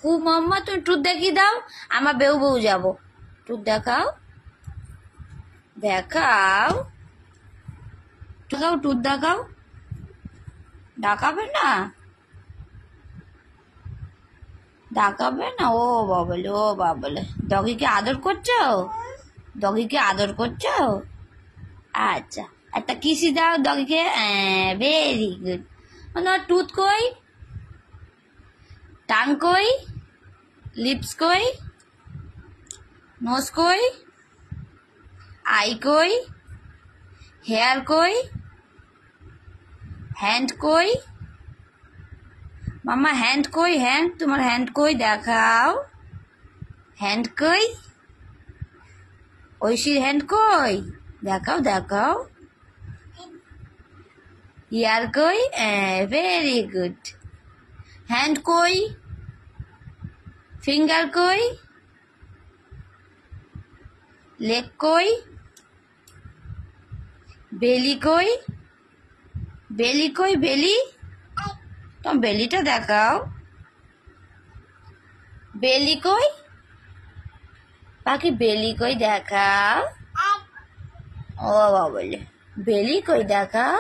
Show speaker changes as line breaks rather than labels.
কু মাম্মা তুমি টুথ দেখিয়ে দাও, আমার বেউ বউ যাবো। টুথ দেখাও, দেখাও, দেখাও, টুথ দেখাও। দেখাবে না, দেখাবে না? ও বাবলে, ও বাবলে। ডগিকে আদর করছো? ডগিকে আদর করছো? আচ্ছা, একটা কিসি দাও ডগিকে। Very good. টুথ কই, টাং কই, লিপস কই, নোজ কই, আই কই, হেয়ার কই, হ্যান্ড কই? মাম্মা হ্যান্ড কই? হ্যান্ড, তোমার হ্যান্ড কই? দেখাও। হ্যান্ড কই? ঐশীর হ্যান্ড কই? দেখাও, দেখাও। ইয়ার কই? Very good. হ্যান্ড কই? ফিঙ্গার কই? লেগ কই? বেলি কই? বেলি কই? বেলি, তোমার বেলিটা দেখাও। বেলি কই? বাকি বেলি কই? দেখাও। ও বাবলে, বেলি কই? দেখাও।